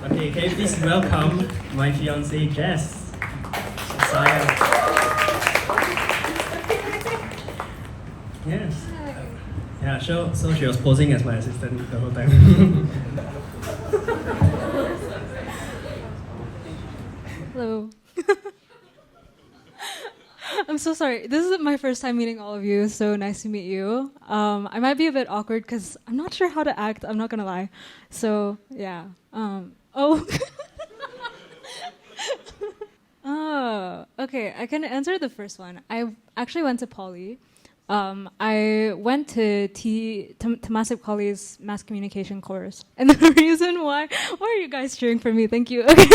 Okay, can you please welcome my fiancée, Jess? Yes. Yeah, so she was posing as my assistant the whole time. Hello. I'm so sorry. This is my first time meeting all of you, so nice to meet you. I might be a bit awkward because I'm not sure how to act, I'm not gonna lie. So, yeah. Oh. Oh, okay. I can answer the first one. I actually went to Poly. I went to Temasek Poly's mass communication course, and the reason why are you guys cheering for me? Thank you. Okay,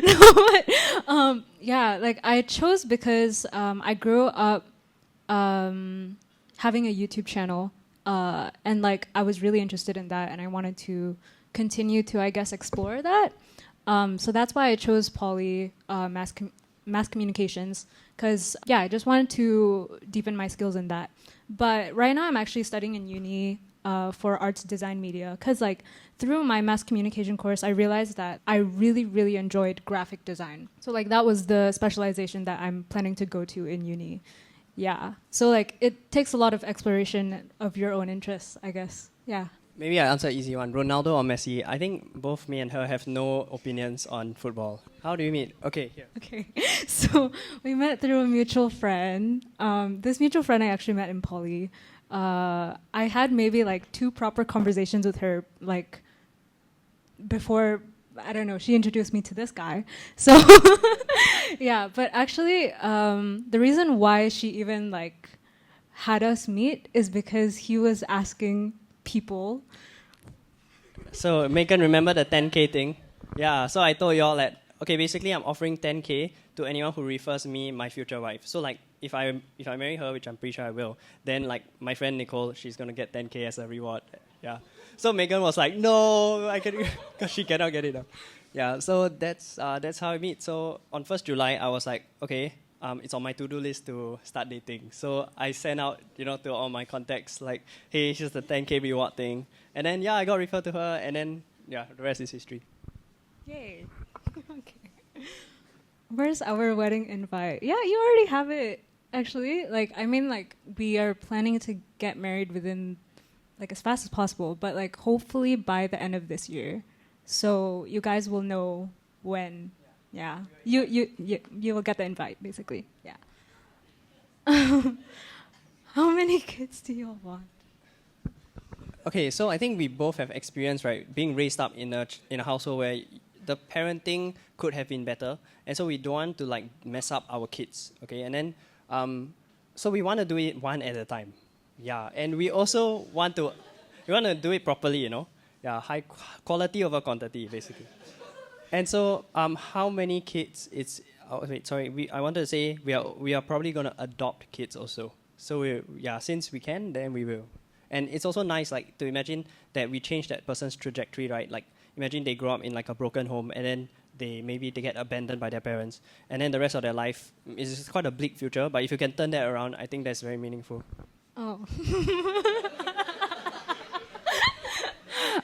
no, but yeah, like I chose because I grew up having a YouTube channel, and like I was really interested in that, and I wanted to continue to, I guess, explore that. So that's why I chose Poly mass communications, because yeah, I just wanted to deepen my skills in that. But right now I'm actually studying in uni for arts design media, because like through my mass communication course I realized that I really enjoyed graphic design. So like that was the specialization that I'm planning to go to in uni. Yeah, so like it takes a lot of exploration of your own interests, I guess. Yeah. Maybe I answer an easy one. Ronaldo or Messi? I think both me and her have no opinions on football. How do you meet? Okay, here. Okay, so we met through a mutual friend. This mutual friend I actually met in Poly. I had maybe like 2 proper conversations with her, like before, I don't know, she introduced me to this guy. So yeah, but actually the reason why she even like had us meet is because he was asking people. So Megan, remember the 10K thing? Yeah, so I told y'all that, okay, basically I'm offering 10K to anyone who refers me my future wife. So like if I marry her, which I'm pretty sure I will, then like my friend Nicole, she's gonna get 10K as a reward. Yeah. So Megan was like, no, I can, because she cannot get it now. Yeah, so that's how we meet. So on 1st July, I was like, okay, it's on my to-do list to start dating. So I sent out, to all my contacts, like, hey, here's the 10K reward thing. And then, yeah, I got referred to her, and then, yeah, the rest is history. Yay. Okay. Where's our wedding invite? Yeah, you already have it, actually. Like, I mean, like, we are planning to get married within, like, as fast as possible, but, like, hopefully by the end of this year. So you guys will know when. Yeah, you will get the invite, basically. Yeah. How many kids do you all want? Okay, so I think we both have experience, right, being raised up in a household where the parenting could have been better, and so we don't want to like mess up our kids, okay? And then, so we want to do it one at a time, yeah. And we also want to do it properly, yeah, high quality over quantity, basically. And so, how many kids? I wanted to say we are probably gonna adopt kids also. So since we can, then we will. And it's also nice, like, to imagine that we change that person's trajectory, right? Like, imagine they grow up in like a broken home, and then they get abandoned by their parents, and then the rest of their life is quite a bleak future. But if you can turn that around, I think that's very meaningful. Oh.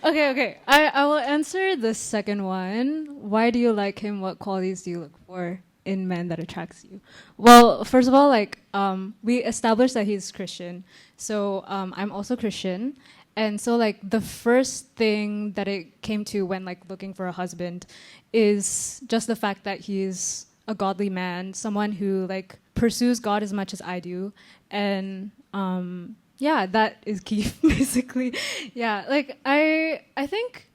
Okay. I will answer the second one. Why do you like him? What qualities do you look for in men that attracts you? Well, first of all, like we established that he's Christian, so I'm also Christian, and so like the first thing that it came to when like looking for a husband is just the fact that he's a godly man, someone who like pursues God as much as I do, and yeah, that is key, basically. Yeah, like I think,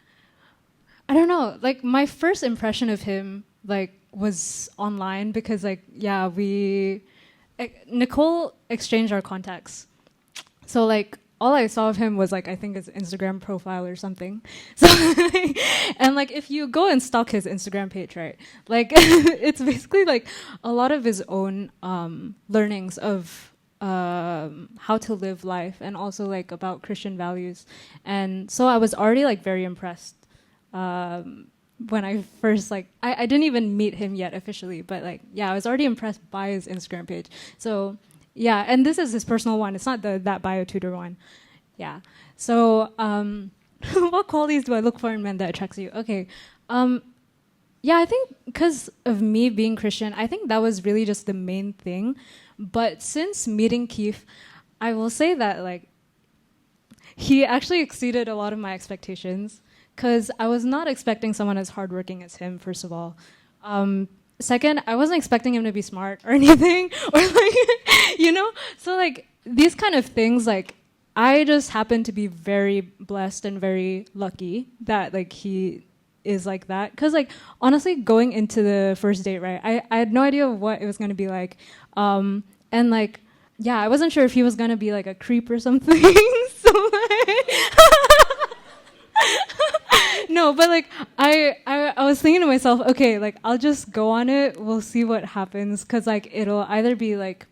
I don't know, like my first impression of him like was online because like, yeah, Nicole exchanged our contacts. So like all I saw of him was like, I think his Instagram profile or something. So and like if you go and stalk his Instagram page, right, like it's basically like a lot of his own learnings of how to live life, and also like about Christian values. And so I was already like very impressed when I first like I didn't even meet him yet officially, but like yeah, I was already impressed by his Instagram page. So yeah, and this is his personal one, it's not the ThatBioTutor one. Yeah, so what qualities do I look for in men that attracts you? Okay, Yeah, I think because of me being Christian, I think that was really just the main thing. But since meeting Keith, I will say that like he actually exceeded a lot of my expectations because I was not expecting someone as hardworking as him. First of all, second, I wasn't expecting him to be smart or anything, or like So like these kind of things, like I just happen to be very blessed and very lucky that like he is like that. Because like honestly, going into the first date, right, I had no idea what it was going to be like, and like yeah, I wasn't sure if he was going to be like a creep or something. So like no, but like I was thinking to myself, okay, like I'll just go on it, we'll see what happens, because like it'll either be like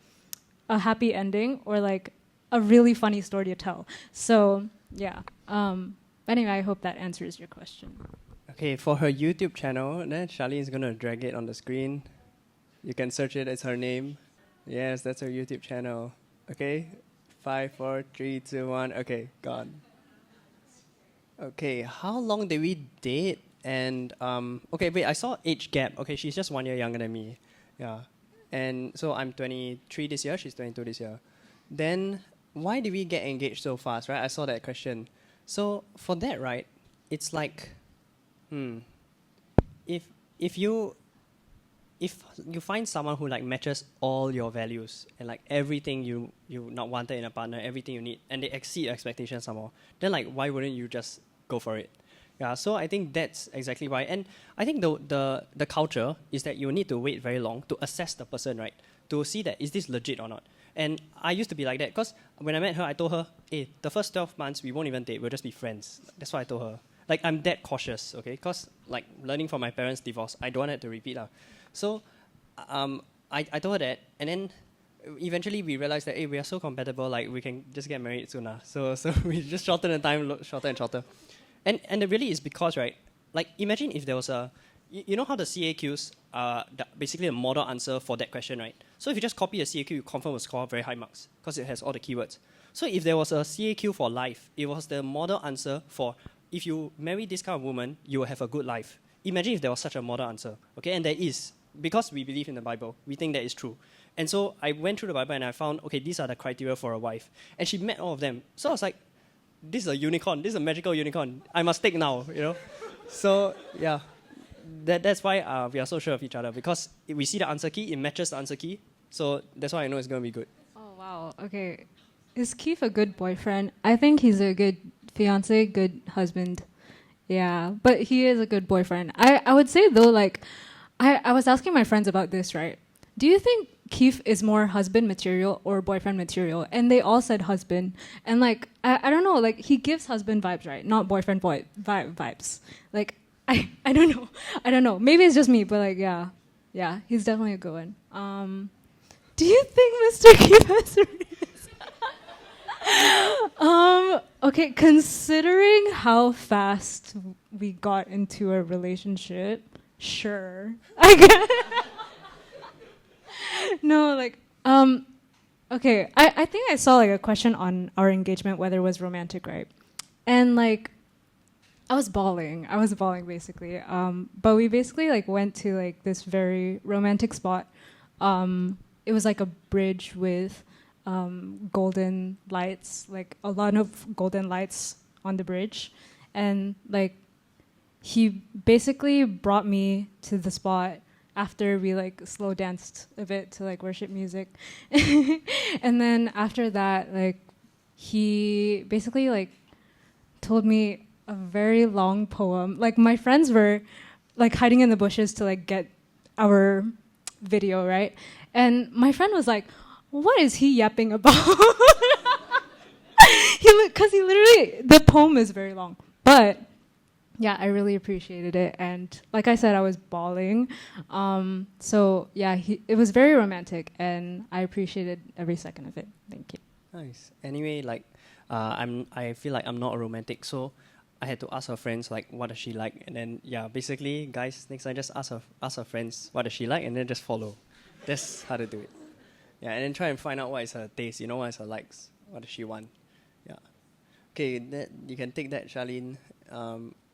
a happy ending or like a really funny story to tell. So yeah, anyway, I hope that answers your question. Okay, for her YouTube channel, then Charlene is gonna drag it on the screen. You can search it as her name. Yes, that's her YouTube channel. Okay, 5, 4, 3, 2, 1. Okay, gone. Okay, how long did we date? And okay, wait, I saw age gap. Okay, she's just 1 year younger than me. Yeah, and so I'm 23 this year. She's 22 this year. Then why did we get engaged so fast? Right, I saw that question. So for that, right, it's like, if if you find someone who like matches all your values and like everything you not wanted in a partner, everything you need, and they exceed your expectations somehow, then like why wouldn't you just go for it? Yeah, so I think that's exactly why. And I think the culture is that you need to wait very long to assess the person, right? To see that is this legit or not. And I used to be like that because when I met her, I told her, hey, the first 12 months we won't even date, we'll just be friends. That's what I told her. Like I'm that cautious, okay? Because like learning from my parents' divorce, I don't want it to repeat. So I told her that, and then eventually we realized that, hey, we are so compatible, like we can just get married soon. So we just shorten the time, shorter and shorter. And it really is because, right, like imagine if there was you know how the CAQs are basically a model answer for that question, right? So if you just copy a CAQ, you confirm will score very high marks because it has all the keywords. So if there was a CAQ for life, it was the model answer for if you marry this kind of woman, you will have a good life. Imagine if there was such a model answer, okay? And there is, because we believe in the Bible, we think that is true. And so I went through the Bible and I found, okay, these are the criteria for a wife. And she met all of them. So I was like, this is a unicorn. This is a magical unicorn. I must take now, So yeah, that's why we are so sure of each other, because if we see the answer key, it matches the answer key. So that's why I know it's going to be good. Oh, wow. Okay. Is Keith a good boyfriend? I think he's a good fiance, good husband. Yeah, but he is a good boyfriend. I would say, though, like, I was asking my friends about this, right? Do you think Keith is more husband material or boyfriend material? And they all said husband. And, like, I don't know, like, he gives husband vibes, right? Not boyfriend vibes. Like, I don't know. I don't know. Maybe it's just me, but, like, yeah. Yeah, he's definitely a good one. Do you think Mr. Keith has a okay, considering how fast we got into a relationship, sure. I guess. No, like, okay, I think I saw like a question on our engagement, whether it was romantic, right? And like, I was bawling basically. But we basically like went to like this very romantic spot. It was like a bridge with golden lights, like a lot of golden lights on the bridge. And like he basically brought me to the spot after we like slow danced a bit to like worship music. And then after that, like he basically like told me a very long poem. Like my friends were like hiding in the bushes to like get our video, right? And my friend was like, what is he yapping about? Because he literally, the poem is very long. But yeah, I really appreciated it. And like I said, I was bawling. So yeah, it was very romantic. And I appreciated every second of it. Thank you. Nice. Anyway, like, I feel like I'm not a romantic, so I had to ask her friends, like, what does she like? And then, yeah, basically, guys, next time just ask her friends, what does she like? And then just follow. That's how to do it. Yeah, and then try and find out what is her taste, what is her likes, what does she want. Yeah. Okay, you can take that, Charlene.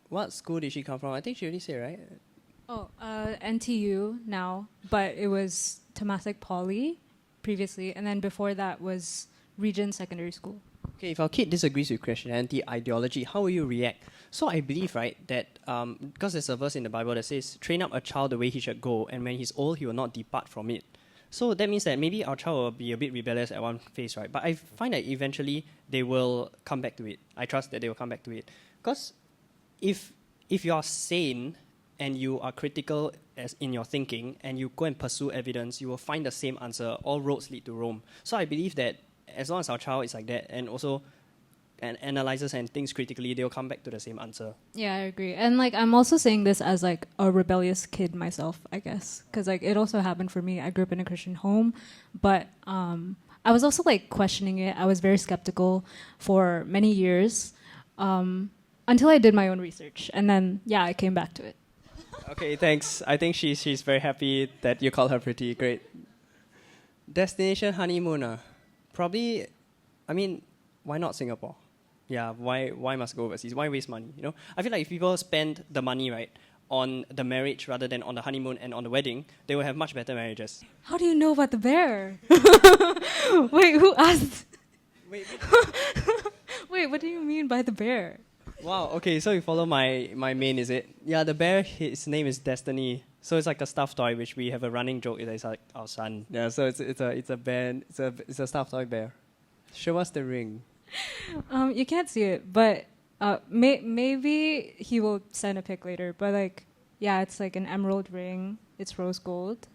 what school did she come from? I think she already said, right? Oh, NTU now, but it was Temasek Poly previously, and then before that was Regent Secondary School. Okay, if our kid disagrees with Christianity ideology, how will you react? So I believe, right, that because there's a verse in the Bible that says, train up a child the way he should go, and when he's old, he will not depart from it. So that means that maybe our child will be a bit rebellious at one phase, right? But I find that eventually they will come back to it. I trust that they will come back to it. Because if you are sane and you are critical as in your thinking and you go and pursue evidence, you will find the same answer. All roads lead to Rome. So I believe that as long as our child is like that and also analyzes and thinks critically, they'll come back to the same answer. Yeah, I agree. And like I'm also saying this as like a rebellious kid myself, I guess, because like it also happened for me. I grew up in a Christian home, but I was also like questioning it. I was very skeptical for many years until I did my own research, and then I came back to it. Okay, thanks. I think she's very happy that you called her pretty. Great. Destination honeymoon. Probably, I mean, why not Singapore? Yeah, why must go overseas? Why waste money? You know, I feel like if people spend the money, right, on the marriage rather than on the honeymoon and on the wedding, they will have much better marriages. How do you know about the bear? Wait, who asked? Wait, what do you mean by the bear? Wow, okay, so you follow my main, is it? Yeah, the bear, his name is Destiny. So it's like a stuffed toy, which we have a running joke. It's like our son. Yeah, so it's a bear. It's a stuffed toy bear. Show us the ring. You can't see it, but maybe he will send a pic later. But like, yeah, it's like an emerald ring. It's rose gold.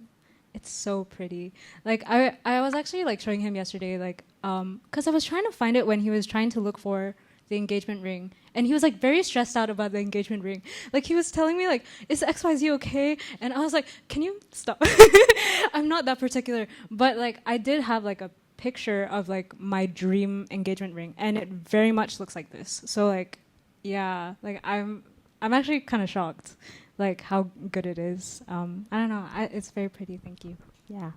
It's so pretty. Like I was actually like showing him yesterday, like because I was trying to find it when he was trying to look for the engagement ring, and he was like very stressed out about the engagement ring. Like he was telling me like, is XYZ okay? And I was like, can you stop? I'm not that particular, but like I did have like a picture of like my dream engagement ring, and it very much looks like this. So like, yeah, like I'm actually kind of shocked like how good it is. I don't know, it's very pretty. Thank you. Yeah.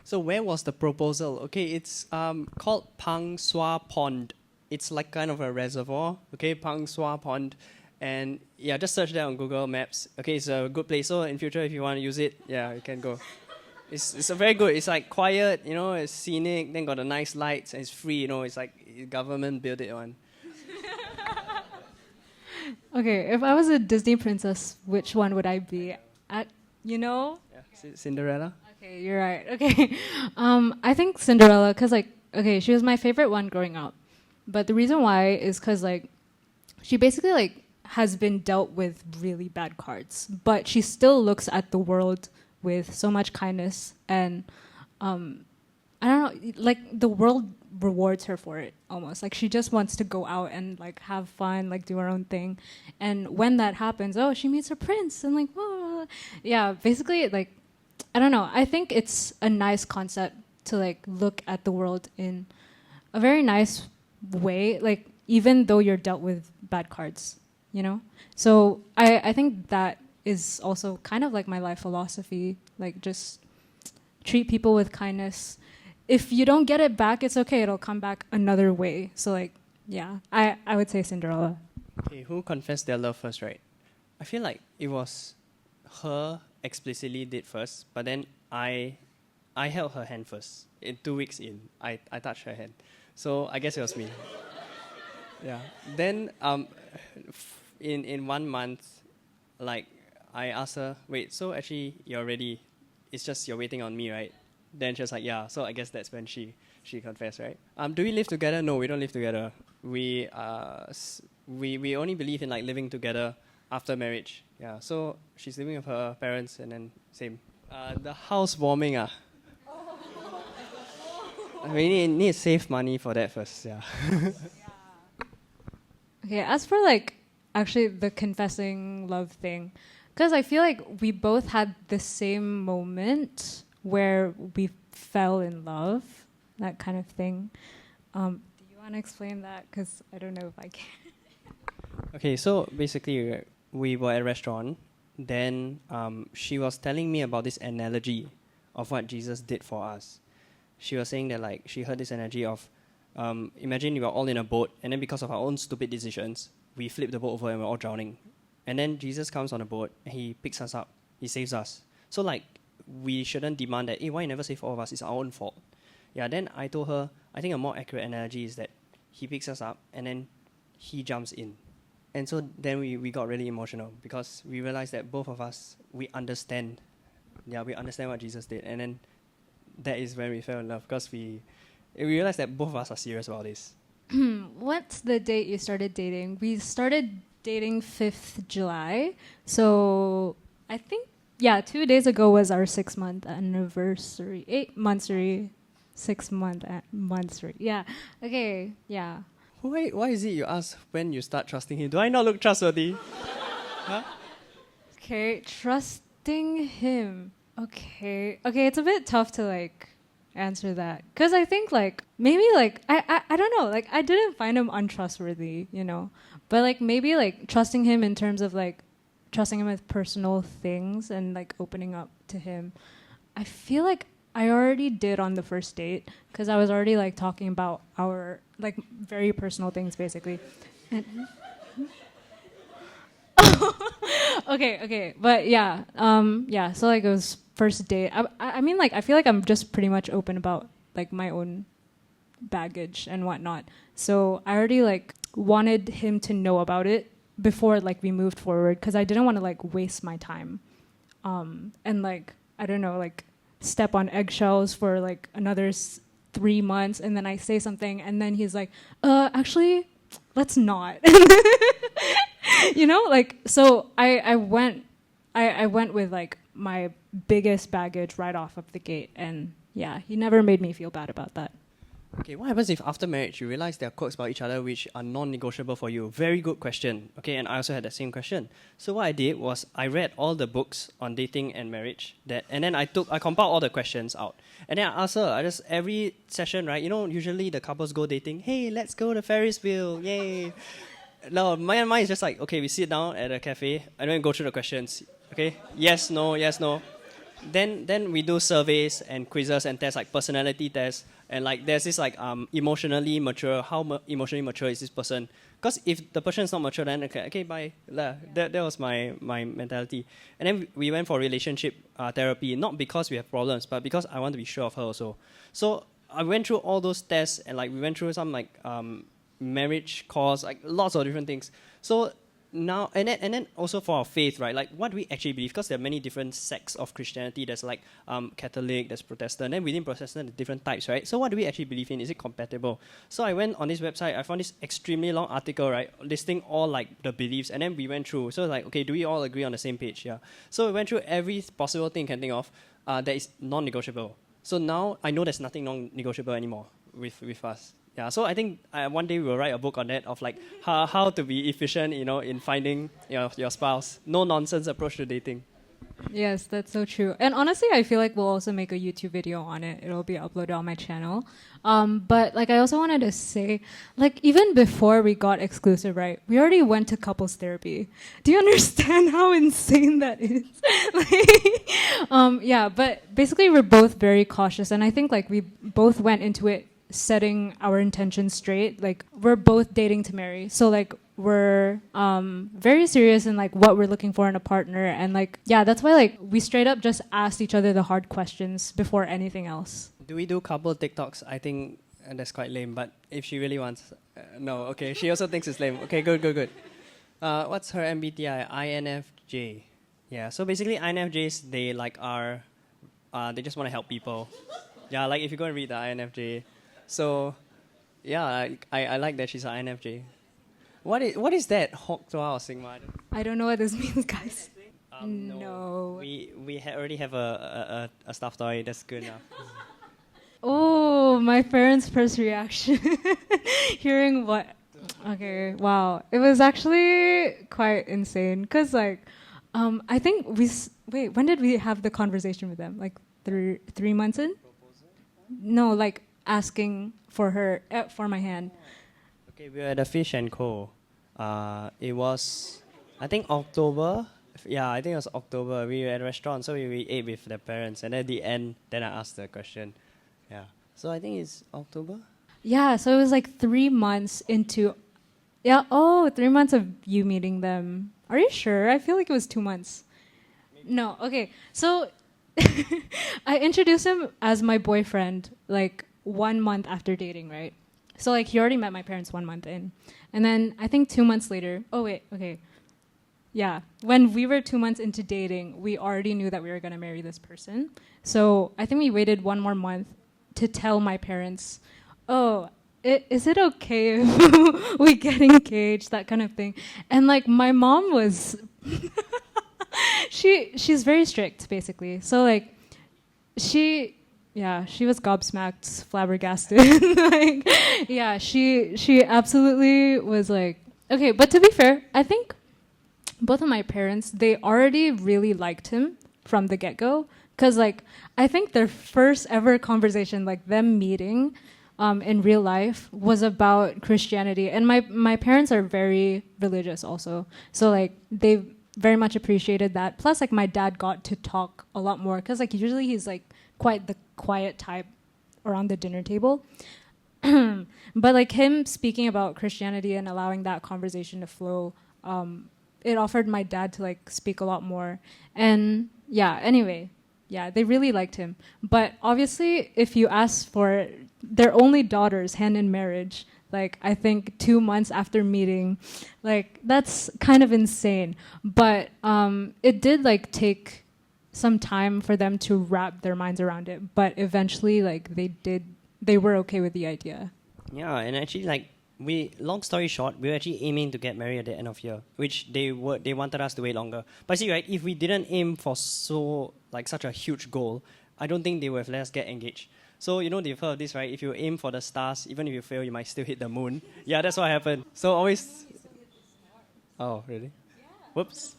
So where was the proposal? Okay, it's called Pang Sua Pond. It's like kind of a reservoir, okay, Pang Sua Pond. And yeah, just search that on Google Maps. Okay, it's a good place. So in future, if you want to use it, yeah, you can go. It's a very good. It's like quiet, you know, it's scenic, then got the nice lights, and it's free, you know, it's like government built it on. Okay, if I was a Disney princess, which one would I be? You know? Yeah. Cinderella? Okay, you're right. Okay. I think Cinderella, because like, okay, she was my favorite one growing up. But the reason why is because like she basically like has been dealt with really bad cards, but she still looks at the world with so much kindness, and I don't know, like the world rewards her for it almost. Like she just wants to go out and like have fun, like do her own thing, and when that happens, oh, she meets her prince, and like, whoa, yeah, basically like I don't know. I think it's a nice concept to like look at the world in a very nice way, like even though you're dealt with bad cards, you know. So I think that is also kind of like my life philosophy, like just treat people with kindness. If you don't get it back, it's okay, it'll come back another way. So like, yeah, I would say Cinderella. Okay, who confessed their love first, right? I feel like it was her explicitly did first, but then I held her hand first. In 2 weeks in, I touched her hand. So I guess it was me. Yeah. Then in 1 month, like I asked her, wait, so actually you're ready? It's just you're waiting on me, right? Then she was like, yeah. So I guess that's when she confessed, right? Do we live together? No, we don't live together. We only believe in like living together after marriage. Yeah. So she's living with her parents, and then same. The housewarming. We need to save money for that first, yeah. Okay, as for like actually the confessing love thing, because I feel like we both had the same moment where we fell in love, that kind of thing. Do you want to explain that? Because I don't know if I can. Okay, so basically we were at a restaurant. Then she was telling me about this analogy of what Jesus did for us. She was saying that like she heard this analogy of imagine we were all in a boat, and then because of our own stupid decisions, we flip the boat over and we're all drowning. And then Jesus comes on the boat and he picks us up. He saves us. So like, we shouldn't demand that, hey, why you never save all of us? It's our own fault. Yeah, then I told her, I think a more accurate analogy is that he picks us up and then he jumps in. And so then we got really emotional because we realized that both of us, we understand. Yeah, we understand what Jesus did. And then that is when we fell in love because we realized that both of us are serious about this. What's the date you started dating? We started dating 5th July. So I think, 2 days ago was our 6-month anniversary. 8-monthsary, 6-month monthsary. Yeah. Okay. Yeah. Why is it you ask when you start trusting him? Do I not look trustworthy? Huh? Okay, trusting him. Okay, it's a bit tough to like answer that because I think like maybe like I don't know, like I didn't find him untrustworthy, you know, but like maybe like trusting him in terms of like trusting him with personal things and like opening up to him. I feel like I already did on the first date because I was already like talking about our like very personal things basically. And okay, but yeah, so like it was first date. I mean like I feel like I'm just pretty much open about like my own baggage and whatnot. So I already like wanted him to know about it before like we moved forward because I didn't want to like waste my time, and like I don't know like step on eggshells for like another 3 months and then I say something and then he's like, actually, let's not. You know, like so I went with like my biggest baggage right off of the gate, and yeah, he never made me feel bad about that. Okay, what happens if after marriage you realize there are quirks about each other which are non-negotiable for you? Very good question. Okay, and I also had the same question. So what I did was I read all the books on dating and marriage, and then I compiled all the questions out. And then I asked her, every session, right, you know, usually the couples go dating, hey, let's go to Ferris wheel, yay. No, mine is just like, okay, we sit down at a cafe and then go through the questions. Okay, yes, no, yes, no. Then we do surveys and quizzes and tests like personality tests and like there's this like emotionally mature. How emotionally mature is this person? Because if the person is not mature, then okay, bye. That was my mentality. And then we went for relationship therapy, not because we have problems, but because I want to be sure of her also. So I went through all those tests and like we went through some like marriage course, like lots of different things. So now and then also for our faith, right? Like what do we actually believe? Because there are many different sects of Christianity. There's like Catholic, there's Protestant, and then within Protestant, there's different types, right? So what do we actually believe in? Is it compatible? So I went on this website. I found this extremely long article, right, listing all like the beliefs, and then we went through. So like, okay, do we all agree on the same page? Yeah. So we went through every possible thing you can think of that is non-negotiable. So now I know there's nothing non-negotiable anymore with us. Yeah, so I think one day we will write a book on that of like how to be efficient, you know, in finding your spouse. No nonsense approach to dating. Yes, that's so true. And honestly, I feel like we'll also make a YouTube video on it. It'll be uploaded on my channel. But like I also wanted to say, like even before we got exclusive, right? We already went to couples therapy. Do you understand how insane that is? Yeah, but basically we're both very cautious, and I think like we both went into it setting our intentions straight. Like we're both dating to marry, so like we're very serious in like what we're looking for in a partner, and like yeah, that's why like we straight up just asked each other the hard questions before anything else. Do we do couple TikToks? I think that's quite lame, but if she really wants, no, okay, she also thinks it's lame. Okay, good. What's her MBTI? INFJ. Yeah, so basically INFJs, they like are they just want to help people. Yeah, like if you go and read the INFJ. So, yeah, I like that she's an INFJ. What is that? Hok Tua or Sigma? I don't know what this means, guys. No. We already have a stuffed toy. That's good enough. Oh, my parents' first reaction. Hearing what... Okay, wow. It was actually quite insane. Because, like, I think Wait, when did we have the conversation with them? Like, 3 months in? No, like... asking for her for my hand. Okay, we were at the Fish and Co. It was, I think October. Yeah, I think it was October. We were at a restaurant, so we ate with the parents, and at the end, then I asked the question. Yeah, so I think it's October. Yeah, so it was like 3 months into Yeah. Oh, 3 months of you meeting them. Are you sure? I feel like it was 2 months. No. Okay. So I introduced him as my boyfriend like 1 month after dating, right? So like he already met my parents 1 month in, and then I think 2 months later. Oh wait. Okay. Yeah. When we were 2 months into dating, we already knew that we were gonna marry this person. So I think we waited one more month to tell my parents, oh, is it okay if we get engaged, that kind of thing. And like my mom was she's very strict basically. So like she was gobsmacked, flabbergasted. Like yeah, she absolutely was like, okay, but to be fair, I think both of my parents, they already really liked him from the get-go, because like I think their first ever conversation, like them meeting in real life, was about Christianity. And my parents are very religious also, so like they very much appreciated that. Plus like my dad got to talk a lot more, because like usually he's like quite the quiet type around the dinner table. But like him speaking about Christianity and allowing that conversation to flow, it offered my dad to like speak a lot more. And yeah, anyway, yeah, they really liked him. But obviously, if you ask for their only daughter's hand in marriage, like I think 2 months after meeting, like that's kind of insane. But it did like take some time for them to wrap their minds around it. But eventually, like they were okay with the idea. Yeah, and actually, like long story short, we were actually aiming to get married at the end of year, which they wanted us to wait longer. But see, right, if we didn't aim for such a huge goal, I don't think they would have let us get engaged. So they've heard of this, right? If you aim for the stars, even if you fail, you might still hit the moon. Yeah, that's what happened. So always. Oh, really? Whoops.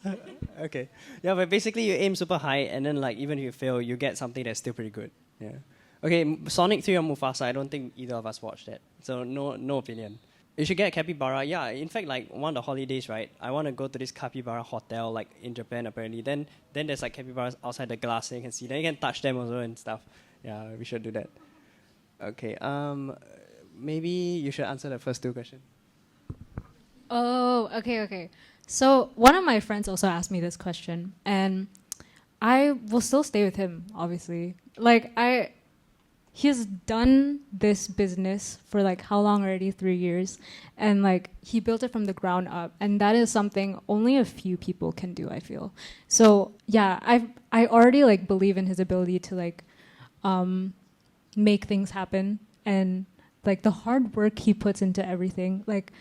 Okay. Yeah, but basically you aim super high, and then like even if you fail, you get something that's still pretty good. Yeah. Okay, Sonic 3 or Mufasa, I don't think either of us watched that. So no opinion. You should get capybara. Yeah, in fact, like one of the holidays, right? I want to go to this capybara hotel, like in Japan, apparently. Then there's like capybaras outside the glass, and you can see. Then you can touch them also and stuff. Yeah, we should do that. Okay. Maybe you should answer the first two questions. Oh, okay. So one of my friends also asked me this question, and I will still stay with him, obviously. Like he's done this business for like how long already? 3 years. And like he built it from the ground up. And that is something only a few people can do, I feel. So yeah, I already like believe in his ability to like make things happen. And like the hard work he puts into everything. Like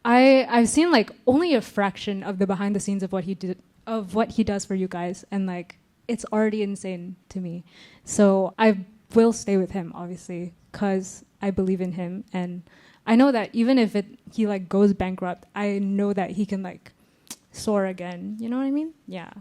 I've seen like only a fraction of the behind the scenes of what he does for you guys. And like it's already insane to me. So I will stay with him, obviously, because I believe in him, and I know that even if he like goes bankrupt, I know that he can like soar again. You know what I mean? Yeah.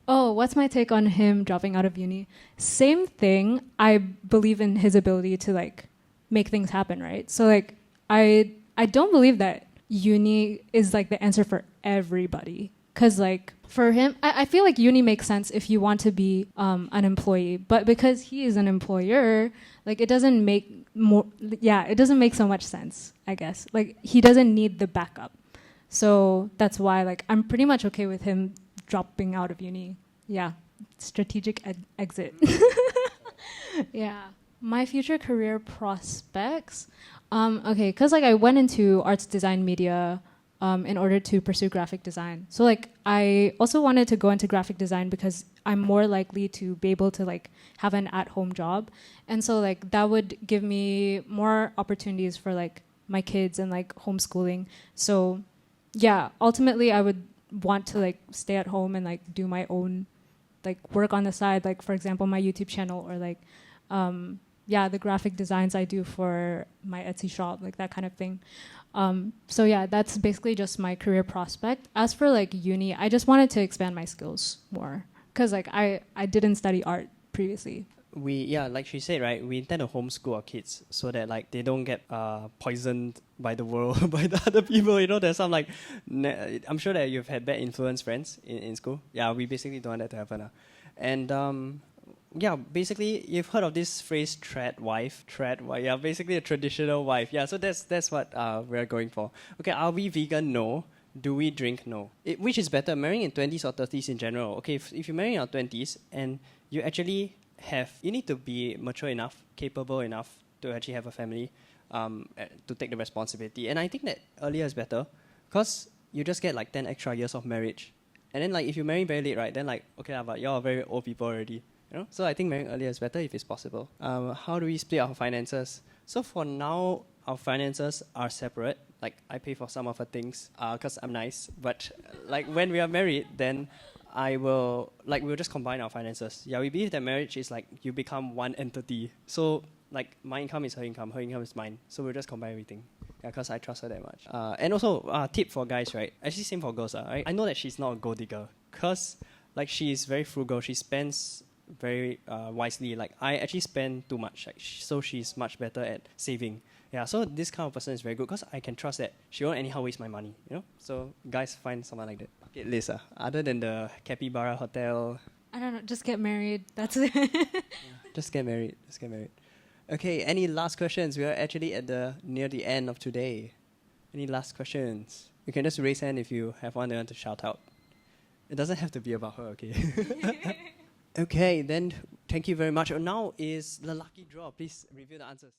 Oh, what's my take on him dropping out of uni? Same thing. I believe in his ability to like make things happen, right? So like I don't believe that uni is like the answer for everybody. Because like for him, I feel like uni makes sense if you want to be an employee, but because he is an employer, like it doesn't make so much sense, I guess. Like he doesn't need the backup. So that's why like I'm pretty much okay with him dropping out of uni. Yeah, strategic exit. Yeah, my future career prospects. Okay, because like I went into arts design media in order to pursue graphic design. So like I also wanted to go into graphic design because I'm more likely to be able to like have an at-home job. And so like that would give me more opportunities for like my kids and like homeschooling. So yeah, ultimately I would want to like stay at home and like do my own like work on the side, like for example my YouTube channel, or like the graphic designs I do for my Etsy shop, like that kind of thing. So yeah, that's basically just my career prospect. As for like uni, I just wanted to expand my skills more, because like I didn't study art previously. Like she said, right, we intend to homeschool our kids so that like they don't get poisoned by the world, by the other people. There's some like I'm sure that you've had bad influence friends in school. Yeah, we basically don't want that to happen. And yeah, basically you've heard of this phrase "trad wife." Trad wife, yeah, basically a traditional wife. Yeah, so that's what we're going for. Okay, are we vegan? No. Do we drink? No. Which is better, marrying in 20s or 30s in general? Okay, if you marry in your 20s and you actually you need to be mature enough, capable enough to actually have a family, to take the responsibility. And I think that earlier is better, because you just get like 10 extra years of marriage. And then like if you marry very late, right, then like, okay, but you're very old people already. You know? So I think marrying earlier is better if it's possible. How do we split our finances? So for now, our finances are separate. Like I pay for some of her things because I'm nice. But like when we are married, then we'll just combine our finances. Yeah, we believe that marriage is like you become one entity. So like my income is her income is mine. So we'll just combine everything. Yeah, because I trust her that much. And also, tip for guys, right? Actually, same for girls. Right? I know that she's not a gold digger because like she is very frugal. She spends very wisely. Like I actually spend too much. Like, so she's much better at saving. Yeah, so this kind of person is very good because I can trust that she won't anyhow waste my money. You know, so guys find someone like that. Bucket list. Other than the Capybara Hotel. I don't know. Just get married. That's it. Just get married. Just get married. Okay, any last questions? We are actually near the end of today. Any last questions? You can just raise hand if you have one you want to shout out. It doesn't have to be about her, okay? Okay, then thank you very much. Now is the lucky draw. Please review the answers.